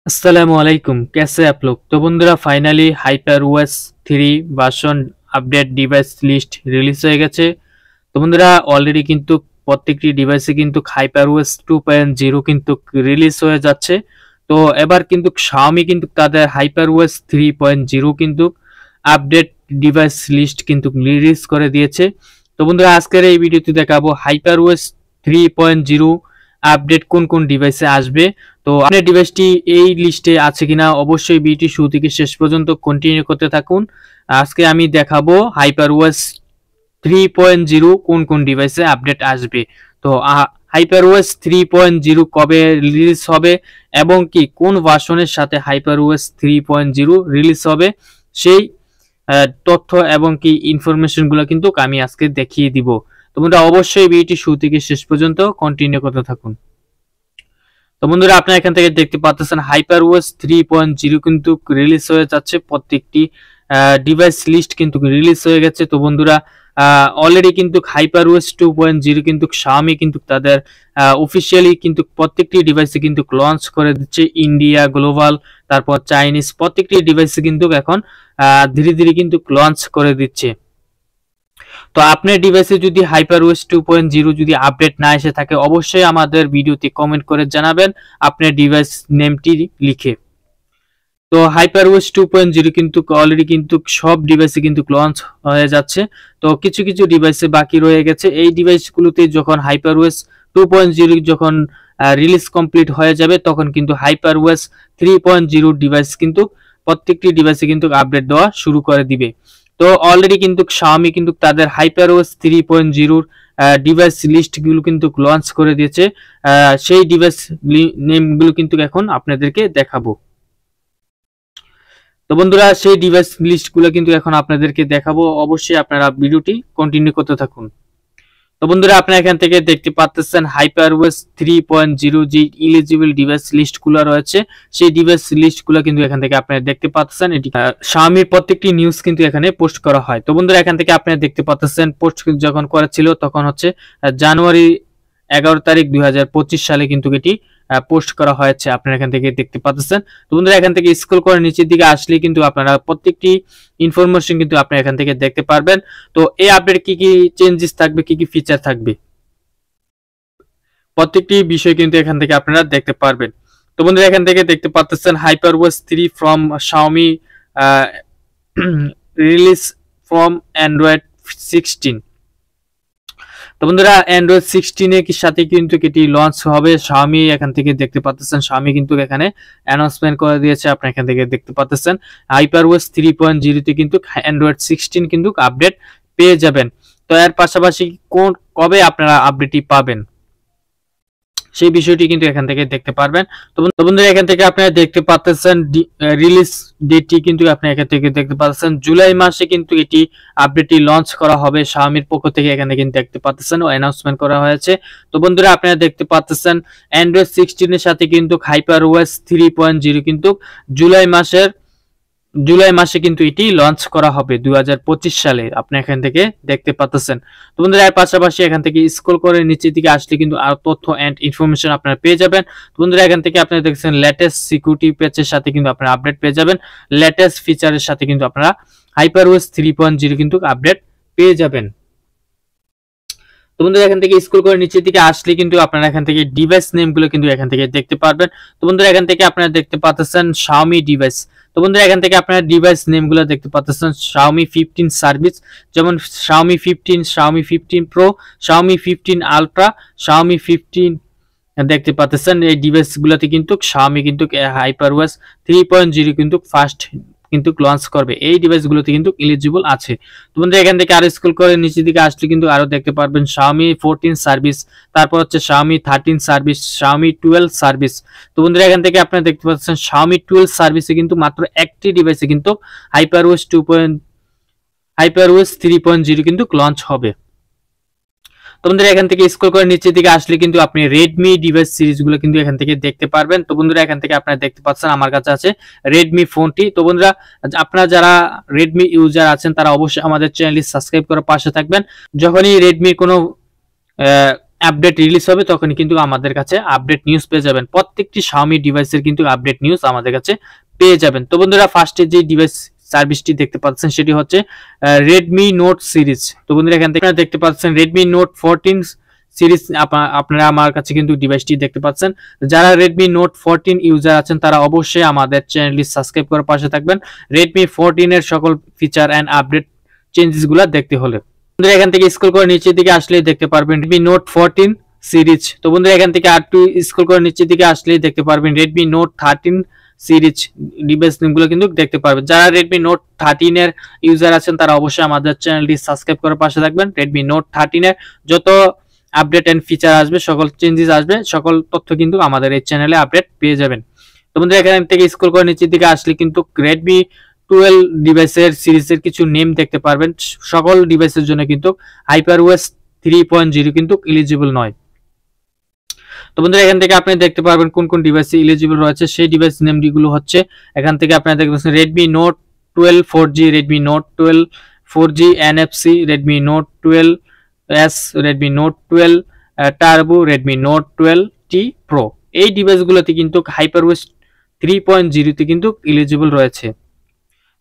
अस्सलामु अलैकुम, कैसे आप लोग। तो বন্ধুরা finally HyperOS 3 version update device list release হয়ে গেছে। তো বন্ধুরা অলরেডি কিন্তু প্রত্যেকটি ডিভাইসে কিন্তু HyperOS 2.0 কিন্তু রিলিজ হয়ে যাচ্ছে। তো এবার কিন্তু Xiaomi কিন্তু তাদের HyperOS 3.0 কিন্তু আপডেট ডিভাইস লিস্ট কিন্তু রিলিজ করে দিয়েছে। তো বন্ধুরা আজকের এই ভিডিওতে দেখাবো HyperOS 3.0 আপডেট কোন কোন ডিভাইসে আসবে। তো আপনার ডিভাইসটি এই লিস্টে আছে কিনা অবশ্যই ভিডিওটি শুরু থেকে শেষ পর্যন্ত কন্টিনিউ করতে থাকুন। আজকে আমি দেখাবো HyperOS 3.0 কোন কোন ডিভাইসে আপডেট আসবে। তো HyperOS 3.0 কবে রিলিজ হবে এবং কি কোন ভার্সনের সাথে HyperOS 3.0 রিলিজ হবে সেই তথ্য এবং কি ইনফরমেশন গুলো কিন্তু আমি আজকে দেখিয়ে দিব। তো বন্ধুরা অবশ্যই ভিডিওটি শুরু থেকে শেষ পর্যন্ত কন্টিনিউ করতে থাকুন। তো বন্ধুরা আপনারা এখান থেকে দেখতে পাচ্ছেন HyperOS 3.0 কিন্তু রিলিজ হয়ে যাচ্ছে। প্রত্যেকটি ডিভাইস লিস্ট কিন্তু রিলিজ হয়ে গেছে। তো বন্ধুরা অলরেডি কিন্তু HyperOS 2.0 কিন্তু Xiaomi কিন্তু তাদের অফিসিয়ালি কিন্তু প্রত্যেকটি ডিভাইসে কিন্তু লঞ্চ করে দিচ্ছে। ইন্ডিয়া, গ্লোবাল, তারপর চাইনিজ প্রত্যেকটি ডিভাইসে কিন্তু এখন ধীরে ধীরে কিন্তু লঞ্চ করে দিচ্ছে। তো আপনার ডিভাইসে যদি HyperOS 2.0 যদি আপডেট না এসে থাকে অবশ্যই আমাদের ভিডিওতে কমেন্ট করে জানাবেন আপনার ডিভাইস নেমটি লিখে। তো HyperOS 2.0 কিন্তু অলরেডি কিন্তু সব ডিভাইসে কিন্তু লঞ্চ হয়ে যাচ্ছে। তো কিছু কিছু ডিভাইসে বাকি রয়ে গেছে। এই ডিভাইসগুলোতে যখন HyperOS 2.0 যখন রিলিজ কমপ্লিট হয়ে যাবে তখন কিন্তু HyperOS 3.0 ডিভাইস কিন্তু প্রত্যেকটি ডিভাইসে কিন্তু আপডেট দেওয়া শুরু করে দিবে। তো অলরেডি কিন্তু Xiaomi কিন্তু তাদের HyperOS 3.0 ডিভাইস লিস্ট গুলো কিন্তু লঞ্চ করে দিয়েছে। সেই ডিভাইস নেম গুলো কিন্তু এখন আপনাদেরকে দেখাবো। তো বন্ধুরা সেই ডিভাইস লিস্ট গুলো কিন্তু এখন আপনাদেরকে দেখাবো, অবশ্যই আপনারা ভিডিওটি কন্টিনিউ করতে থাকুন। তো বন্ধুরা আপনারা এখান থেকে দেখতে পাচ্ছেন HyperOS 3.0 যে এলিজিবল ডিভাইস লিস্ট গুলো রয়েছে সেই ডিভাইস লিস্ট গুলো কিন্তু এখান থেকে আপনারা দেখতে পাচ্ছেন। এটি Xiaomi প্রত্যেকটি নিউজ কিন্তু এখানে পোস্ট করা হয়। তো বন্ধুরা এখান থেকে আপনারা দেখতে পাচ্ছেন পোস্ট যখন করা ছিল তখন হচ্ছে জানুয়ারি 11 তারিখ 2025 সালে কিন্তু এটি পোস্ট করা হয়েছে, আপনারা এখান থেকে দেখতে পাচ্ছেন। তো বন্ধুরা এখান থেকে স্ক্রল করে নিচের দিকে আসলে কিন্তু আপনারা প্রত্যেকটি ইনফরমেশন কিন্তু আপনারা এখান থেকে দেখতে পারবেন। তো এই আপডেট কি কি চেঞ্জেস থাকবে, কি কি ফিচার থাকবে প্রত্যেকটি বিষয় কিন্তু এখান থেকে আপনারা দেখতে পারবেন। তো বন্ধুরা এখান থেকে দেখতে পাচ্ছেন HyperOS 3 from Xiaomi release from Android 16। তো বন্ধুরা Android 16 এর সাথে কিন্তু এটি লঞ্চ হবে। Xiaomi এখান থেকে দেখতে পাচ্ছেন Xiaomi কিন্তু এখানে অ্যানাউন্সমেন্ট করে দিয়েছে, আপনারা এখান থেকে দেখতে পাচ্ছেন HyperOS 3.0 তে কিন্তু Android 16 কিন্তু আপডেট পেয়ে যাবেন। তো এর পাশাপাশি কবে আপনারা আপডেটটি পাবেন সেই বিষয়টি কিন্তু এখান থেকে দেখতে পারবেন। তো বন্ধুরা এখান থেকে আপনারা দেখতে পাচ্ছেন রিলিজ ডেটটি কিন্তু আপনারা এখান থেকে দেখতে পাচ্ছেন জুলাই মাসে কিন্তু এটি আপডেটটি লঞ্চ করা হবে Xiaomiর পক্ষ থেকে, এখানে কিন্তু দেখতে পাচ্ছেন ও অ্যানাউন্সমেন্ট করা হয়েছে। তো বন্ধুরা আপনারা দেখতে পাচ্ছেন Android 16 এর সাথে কিন্তু HyperOS 3.0 কিন্তু জুলাই মাসে কিন্তু এটি লঞ্চ করা হবে 2025 সালে, আপনি এখান থেকে দেখতে পাচ্ছেন। তো বন্ধুরা এর পাশাপাশি এখান থেকে স্ক্রল করে নিচের দিকে আসলে কিন্তু আরো তথ্য এন্ড ইনফরমেশন আপনারা পেয়ে যাবেন। তো বন্ধুরা এখান থেকে আপনারা দেখছেন লেটেস্ট সিকিউরিটি প্যাচের সাথে কিন্তু আপনারা আপডেট পেয়ে যাবেন, লেটেস্ট ফিচারের সাথে কিন্তু আপনারা HyperOS 3.0 কিন্তু আপডেট পেয়ে যাবেন। তো বন্ধুরা এখান থেকে স্ক্রল করে নিচের দিকে আসলে কিন্তু আপনারা এখান থেকে ডিভাইস নেমগুলো কিন্তু এখান থেকে দেখতে পারবেন। তো বন্ধুরা এখান থেকে আপনারা দেখতে পাচ্ছেন Xiaomi ডিভাইস। তো বন্ধুরা এখান থেকে আপনারা ডিভাইস নেমগুলো দেখতে পাচ্ছেন Xiaomi 15 সার্ভিস, যেমন Xiaomi 15, Xiaomi 15 Pro, Xiaomi 15 Ultra, Xiaomi 15 দেখতে পাচ্ছেন। এই ডিভাইসগুলোতে কিন্তু Xiaomi কিন্তু HyperOS 3.0 কিন্তু ফার্স্ট কিন্তু লঞ্চ করবে, এই ডিভাইসগুলোতে কিন্তু এলিজিবল আছে। তো বন্ধুরা এখান থেকে আরো স্ক্রল করে নিচের দিকে আসলে কিন্তু আরো দেখতে পারবেন Xiaomi 14 সার্ভিস, তারপর হচ্ছে Xiaomi 13 সার্ভিস, Xiaomi 12 সার্ভিস। তো বন্ধুরা এখান থেকে আপনারা দেখতে পাচ্ছেন Xiaomi 12 সার্ভিসে কিন্তু মাত্র একটি ডিভাইসে কিন্তু HyperOS 3.0 কিন্তু লঞ্চ হবে। তো বন্ধুরা এখান থেকে স্ক্রল করে নিচের দিকে আসলে কিন্তু আপনি Redmi ডিভাইস সিরিজগুলো কিন্তু এখান থেকে দেখতে পারবেন। তো বন্ধুরা এখান থেকে আপনারা দেখতে পাচ্ছেন আমার কাছে আছে Redmi ফোনটি। তো বন্ধুরা আপনারা যারা Redmi ইউজার আছেন তারা অবশ্যই আমাদের চ্যানেলটি সাবস্ক্রাইব করে পাশে থাকবেন। যখনই Redmi কোনো আপডেট রিলিজ হবে তখনই কিন্তু আমাদের কাছে আপডেট নিউজ পেয়ে যাবেন। প্রত্যেকটি Xiaomi ডিভাইসের কিন্তু আপডেট নিউজ আমাদের কাছে পেয়ে যাবেন। তো বন্ধুরা ফার্স্টে যে ডিভাইস সার্ভিসটি দেখতে পাচ্ছেন সেটি হচ্ছে Redmi Note সিরিজ। তো বন্ধুরা এখান থেকে দেখতে পাচ্ছেন Redmi Note 14 সিরিজ, আপনারা আমার কাছে কিন্তু ডিভাইসটি দেখতে পাচ্ছেন। যারা Redmi Note 14 ইউজার আছেন তারা অবশ্যই আমাদের চ্যানেলটি সাবস্ক্রাইব করে পাশে থাকবেন Redmi 14 এর সকল ফিচার এন্ড আপডেট চেঞ্জেস গুলো দেখতে হলে। বন্ধুরা এখান থেকে স্ক্রল করে নিচের দিকে আসলেই দেখতে পারবেন Redmi Note 14 সিরিজ। তো বন্ধুরা এখান থেকে আর একটু স্ক্রল করে নিচের দিকে আসলেই দেখতে পারবেন Redmi Note 13 সিরিজ ডিভাইস নেমগুলো কিন্তু দেখতে পারবেন। যারা Redmi Note 13 এর ইউজার আছেন তারা অবশ্যই আমাদের চ্যানেলটি সাবস্ক্রাইব করে পাশে থাকবেন। Redmi Note 13 এর যত আপডেট এন্ড ফিচার আসবে, সকল চেঞ্জেস আসবে, সকল তথ্য কিন্তু আমাদের এই চ্যানেলে আপডেট পেয়ে যাবেন। তো বন্ধুরা এখান থেকে স্ক্রল করে নিচের দিকে আসলে কিন্তু Redmi 12 ডিভাইসের সিরিজের কিছু নেম দেখতে পারবেন। সকল ডিভাইসের জন্য কিন্তু HyperOS 3.0 কিন্তু এলিজিবল নয়। তো বন্ধুরা এখান থেকে আপনি দেখতে পারবেন কোন কোন ডিভাইসে এলিজিবল রয়েছে, সেই ডিভাইস নেমগুলো হচ্ছে এখান থেকে আপনারা দেখতে পাচ্ছেন Redmi Note 12 4G, Redmi Note 12 4G NFC, Redmi Note 12s, Redmi Note 12 Turbo, Redmi Note 12T Pro। এই ডিভাইসগুলোতে কিন্তু HyperOS 3.0 তে কিন্তু এলিজিবল রয়েছে।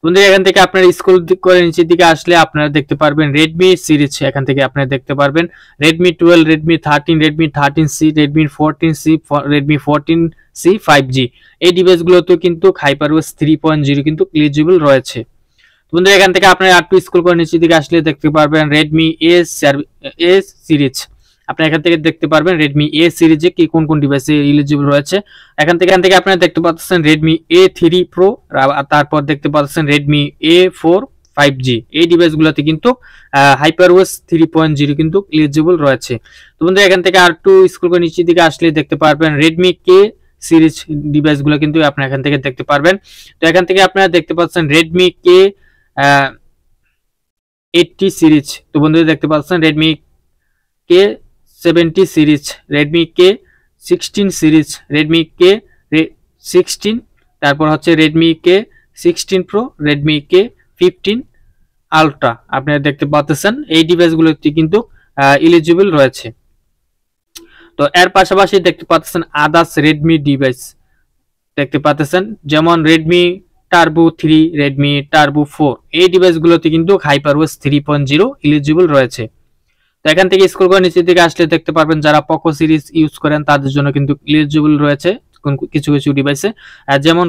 বন্ধুরা এখান থেকে আপনারা স্ক্রল করে নিচের দিকে আসলে আপনারা দেখতে পারবেন Redmi সিরিজ। এখান থেকে আপনারা দেখতে পারবেন Redmi 12, Redmi 13, Redmi 13C, Redmi 14C, Redmi 14C 5G। এই ডিভাইসগুলোতেও কিন্তু HyperOS 3.0 কিন্তু এলিজিবল রয়েছে। বন্ধুরা এখান থেকে আপনারা একটু স্ক্রল করে নিচের দিকে আসলে দেখতে পারবেন Redmi A সিরিজ। আপনি এখান থেকে দেখতে পারবেন Redmi A সিরিজে কি কোন কোন ডিভাইসে এলিজিবল রয়েছে। এখান থেকে আপনারা দেখতে পাচ্ছেন Redmi A3 Pro, তারপর দেখতে পাচ্ছেন Redmi A4 5G। এই ডিভাইসগুলোতে কিন্তু HyperOS 3.0 কিন্তু এলিজিবল রয়েছে। তো বন্ধুরা এখান থেকে আর একটু স্ক্রল করে নিচের দিকে আসলে দেখতে পারবেন Redmi K সিরিজ ডিভাইসগুলো কিন্তু আপনারা এখান থেকে দেখতে পারবেন। তো এখান থেকে আপনারা দেখতে পাচ্ছেন Redmi K 80 সিরিজ। তো বন্ধুরা দেখতে পাচ্ছেন Redmi K 70 series, Redmi K 16 series, Redmi K 16, তারপর হচ্ছে Redmi K 16 Pro, Redmi K 15 Ultra। আপনারা দেখতে পাচ্ছেন এই ডিভাইসগুলোতে কিন্তু এলিজিবল রয়েছে। তো এর পাশাপাশি দেখতে পাচ্ছেন আদার্স Redmi ডিভাইস দেখতে পাচ্ছেন, যেমন Redmi Turbo 3, Redmi Turbo 4। এই ডিভাইসগুলোতে কিন্তু HyperOS 3.0 এলিজিবল রয়েছে। তো এখান থেকে স্ক্রল করে নিচের দিকে আসলে দেখতে পারবেন যারা Poco সিরিজ ইউজ করেন তাদের জন্য কিন্তু এলিজিবল রয়েছে কিছু কিছু ডিভাইসে, যেমন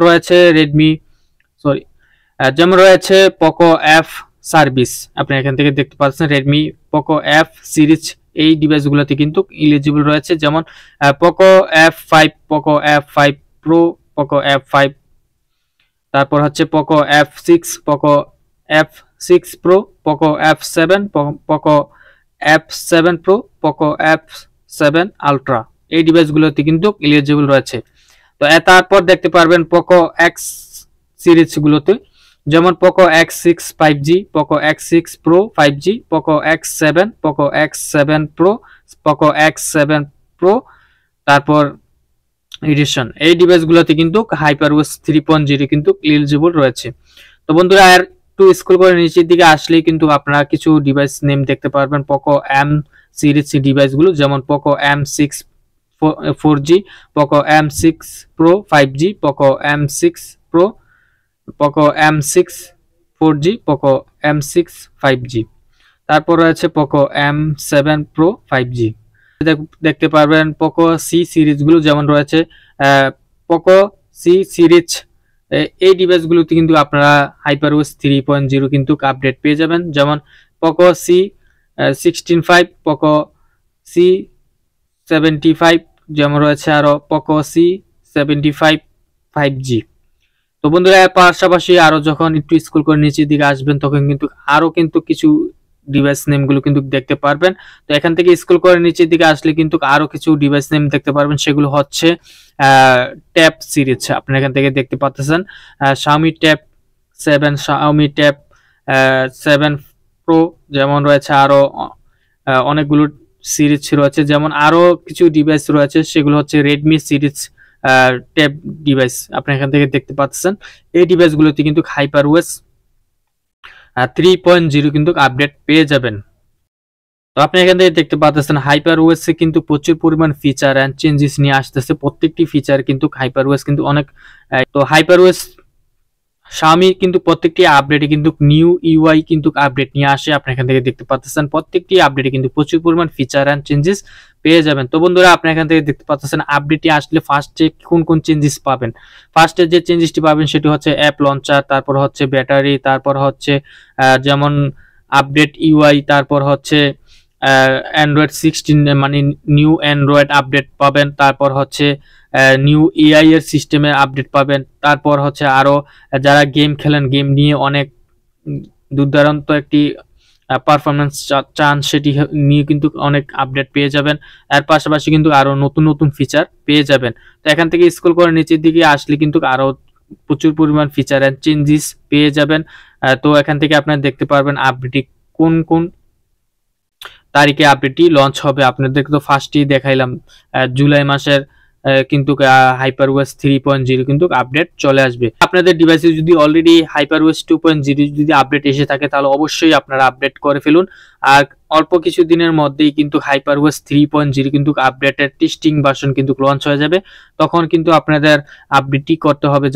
রয়েছে Poco F সার্ভিস। আপনি এখান থেকে দেখতে পাচ্ছেন Redmi Poco F সিরিজ এই ডিভাইসগুলোতে কিন্তু এলিজিবল রয়েছে, যেমন Poco F5, Poco F5 Pro, Poco F5, তারপর হচ্ছে Poco F6, Poco F6 Pro, Poco F7, Poco F7 Pro, Poco F7 Ultra। এই ডিভাইসগুলোতে কিন্তু এলিজিবল রয়েছে। তো তারপর দেখতে পারবেন Poco X সিরিজগুলোতে, যেমন Poco X6 5G, Poco X6 Pro 5G, Poco X7, Poco X7 Pro, Poco X7 Pro, তারপর addition. এই ডিভাইসগুলোতে কিন্তু HyperOS 3.0 কিন্তু এলিজিবল রয়েছে। তো বন্ধুরা আর একটু স্ক্রল করে নিচের দিকে আসলেই কিন্তু আপনারা কিছু ডিভাইস নেম দেখতে পারবেন Poco M সিরিজ ডিভাইসগুলো, যেমন Poco M6 4G, Poco M6 Pro 5G, Poco M6 Pro, Poco M6 4G, Poco M6 5G। তারপর রয়েছে Poco M7 Pro 5G। দেখতে পারবেন Poco C সিরিজগুলো, যেমন রয়েছে Poco C সিরিজ। এই ডিভাইসগুলোতে কিন্তু আপনারা HyperOS 3.0 কিন্তু আপডেট পেয়ে যাবেন, যেমন Poco C 16.5, Poco C 75, যেমন রয়েছে আরো Poco C 75 5G। তো বন্ধুরা এর পাশাপাশি আরো যখন একটু স্ক্রল করে নিচের দিকে আসবেন তখন কিন্তু আরো কিন্তু কিছু ডিভাইস নেমগুলো কিন্তু দেখতে পারবেন। তো এখান থেকে স্ক্রল করে নিচের দিকে আসলে কিন্তু আরো কিছু ডিভাইস নেম দেখতে পারবেন, সেগুলো হচ্ছে ট্যাব সিরিজ। আপনি এখান থেকে দেখতে পাচ্ছেন Xiaomi Tab 7, Xiaomi Tab 7 Pro, যেমন রয়েছে আরো অনেকগুলো সিরিজ রয়েছে, যেমন আরো কিছু ডিভাইস রয়েছে সেগুলো হচ্ছে Redmi সিরিজ ট্যাব ডিভাইস। আপনি এখান থেকে দেখতে পাচ্ছেন এই ডিভাইসগুলোতে কিন্তু HyperOS 3.0 কিন্তু আপডেট পেয়ে যাবেন। তো আপনি এখান থেকে দেখতে পাচ্ছেন হাইপার ওএস এ কিন্তু প্রচুর পরিমাণ ফিচার এন্ড চেঞ্জেস নিয়ে আসতেছে। প্রত্যেকটি ফিচার কিন্তু হাইপার ওএস কিন্তু অনেক তো হাইপার ওএস Xiaomi কিন্তু প্রত্যেকটি আপডেটে কিন্তু নিউ ইউআই কিন্তু আপডেট নিয়ে আসে। আপনি এখান থেকে দেখতে পাচ্ছেন প্রত্যেকটি আপডেটে কিন্তু প্রচুর পরিমাণ ফিচার এন্ড চেঞ্জেস পেয়ে যাবেন। তো বন্ধুরা আপনি এখান থেকে দেখতে পাচ্ছেন আপডেটটি আসলে ফার্স্টে কোন কোন চেঞ্জেস পাবেন। ফার্স্টে যে চেঞ্জেসটি পাবেন সেটি হচ্ছে অ্যাপ লঞ্চার, তারপর হচ্ছে ব্যাটারি, তারপর হচ্ছে যেমন আপডেট ইউআই, তারপর হচ্ছে অ্যান্ড্রয়েড 16 মানে নিউ অ্যান্ড্রয়েড আপডেট পাবেন, তারপর হচ্ছে নিউ এআই এর সিস্টেমের আপডেট পাবেন, তারপর হচ্ছে আরো যারা গেম খেলেন গেম নিয়ে অনেক দুর্দান্ত একটি পারফরমেন্স চান সেটি নিয়ে কিন্তু অনেক আপডেট পেয়ে যাবেন। এর পাশাপাশি কিন্তু আরো নতুন নতুন ফিচার পেয়ে যাবেন। তো এখান থেকে স্ক্রল করে নিচের দিকে আসলে কিন্তু আরো প্রচুর পরিমাণ ফিচার এন্ড চেঞ্জেস পেয়ে যাবেন। তো এখান থেকে আপনারা দেখতে পারবেন আপডেটটি কোন কোন তারিখে আপডেটটি লঞ্চ হবে। আপনাদেরকে তো ফার্স্টই দেখাইলাম জুলাই মাসের কিন্তু HyperOS 3.0 কিন্তু আপডেট চলে আসবে। আপনাদের ডিভাইসে যদি অলরেডি HyperOS 2.0 যদি আপডেট এসে থাকে তাহলে অবশ্যই আপনারা আপডেট করে ফেলুন। আর অল্প কিছু দিনের মধ্যেই কিন্তু HyperOS 3.0 কিন্তু আপডেটের টেস্টিং ভার্সন কিন্তু লঞ্চ হয়ে যাবে। তখন কিন্তু আপনাদের আপডেটটি করতে হবে।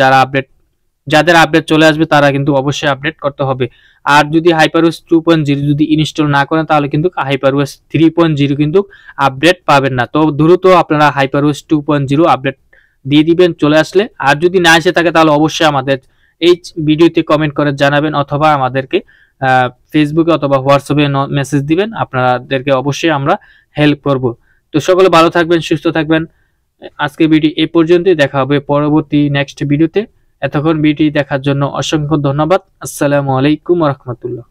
যাদের আপডেট চলে আসবে তারা কিন্তু অবশ্যই আপডেট করতে হবে। আর যদি HyperOS 2.0 যদি ইনস্টল না করেন তাহলে কিন্তু HyperOS 3.0 কিন্তু আপডেট পাবেন না। তো দ্রুত আপনারা HyperOS 2.0 আপডেট দিয়ে দিবেন চলে আসলে। আর যদি না এসে থাকে তাহলে অবশ্যই আমাদের এই ভিডিওতে কমেন্ট করে জানাবেন, অথবা আমাদেরকে ফেসবুকে অথবা হোয়াটসঅ্যাপে মেসেজ দিবেন। আপনাদেরকে অবশ্যই আমরা হেল্প করব। তো সকলে ভালো থাকবেন, সুস্থ থাকবেন। আজকে ভিডিও এই পর্যন্তই, দেখা হবে পরবর্তী নেক্সট ভিডিওতে। এতক্ষণ ভিডিও দেখার জন্য অসংখ্য ধন্যবাদ। আসসালামু আলাইকুম ওয়া রাহমাতুল্লাহ।